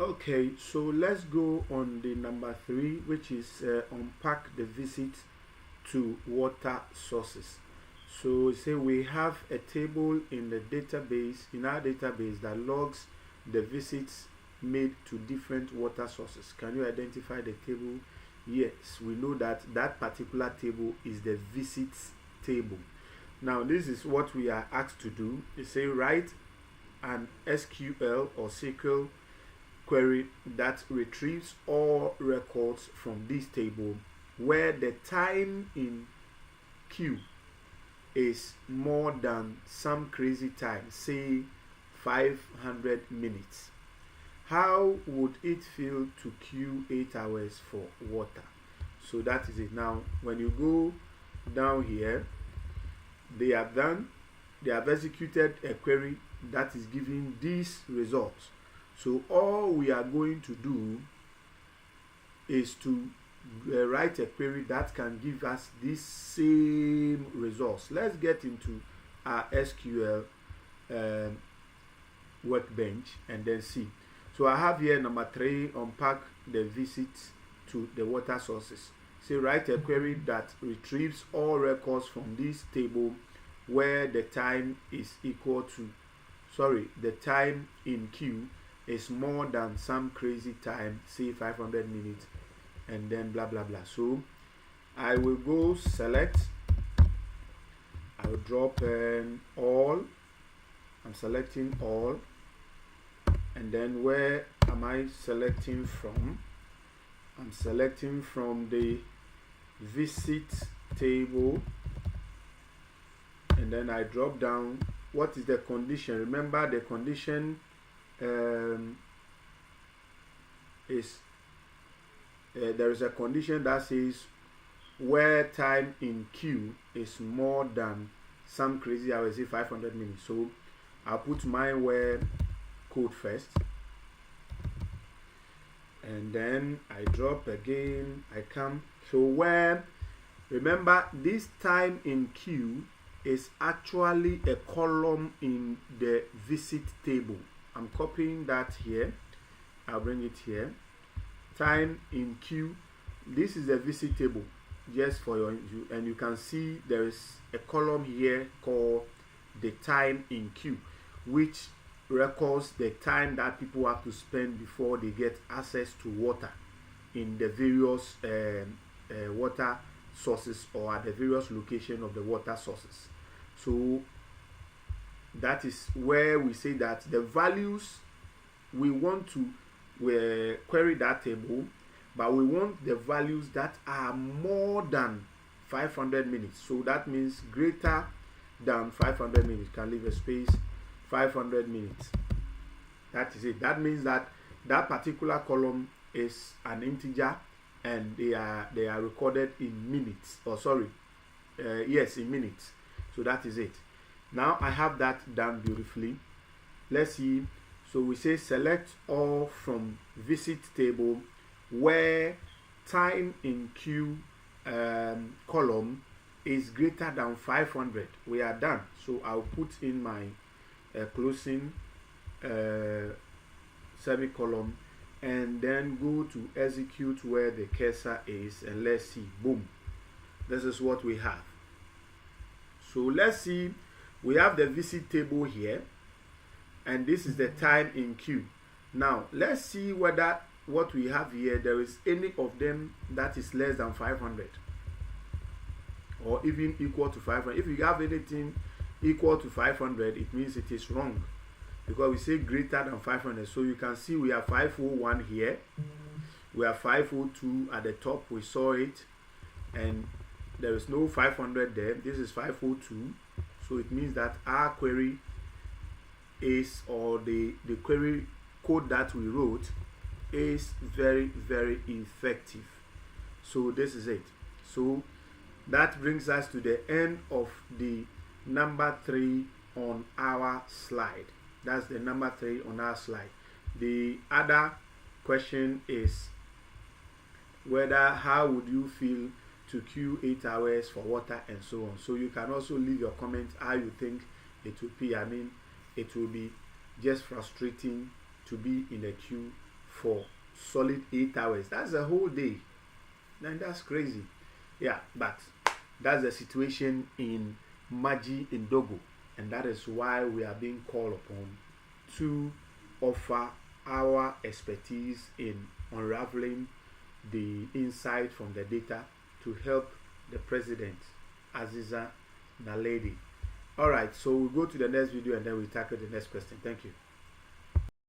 Okay, so let's go on the number 3, which is unpack the visit to water sources. So say we have a table in the database, in our database, that logs the visits made to different water sources. Can you identify the table? Yes, we know that that particular table is the visits table. Now this is what we are asked to do. They say write an SQL or SQL query that retrieves all records from this table where the time in Q is more than some crazy time, say 500 minutes. How would it feel to queue 8 hours for water? So that is it. Now when you go down here, they have executed a query that is giving these results. So all we are going to do is to write a query that can give us these same results. Let's get into our SQL workbench and then see. So I have here number 3, unpack the visits to the water sources. Say write a query that retrieves all records from this table where the time is equal to, the time in Q is more than some crazy time, say 500 minutes, and then blah blah blah. So I will go select, I will drop all, I'm selecting all, and then where am I selecting from? I'm selecting from the visit table, and then I drop down what is the condition. Remember the condition is there is a condition that says where time in Q is more than some crazy hours, say 500 minutes. So I'll put my where code first, and then I drop again, I come. So where, remember this time in Q is actually a column in the visit table. I'm copying that here, I'll bring it here. Time in Q, this is the visit table, just for your, and you can see there is a column here called the time in Q, which records the time that people have to spend before they get access to water in the various water sources, or at the various location of the water sources. So that is where we say that the values we want to query that table, but we want the values that are more than 500 minutes. So that means greater than 500 minutes. Can leave a space, 500 minutes. That is it. That means that that particular column is an integer, and they are recorded in minutes, or yes, in minutes. So that is it. Now I have that done beautifully. Let's see. So we say select all from visit table where time in Q column is greater than 500. We are done. So I'll put in my closing semicolon, and then go to execute where the cursor is, and let's see. Boom, this is what we have. So let's see, we have the visit table here, and this is the time in Q. Now let's see whether what we have here, there is any of them that is less than 500 or even equal to 500. If you have anything equal to 500, it means it is wrong, because we say greater than 500. So you can see we have 501 here, we have 502 at the top, we saw it, and there is no 500 there. This is 502. So it means that our query is, or the query code that we wrote is very, very effective. So this is it. So that brings us to the end of the number 3 on our slide. That's the number 3 on our slide. The other question is how would you feel to queue 8 hours for water, and so on. So you can also leave your comments how you think it will be. I mean, it will be just frustrating to be in a queue for solid 8 hours. That's a whole day. And that's crazy. Yeah, but that's the situation in Maji Ndogo, and that is why we are being called upon to offer our expertise in unraveling the insight from the data to help the president, Aziza Naledi. All right, so we'll go to the next video and then we'll tackle the next question. Thank you.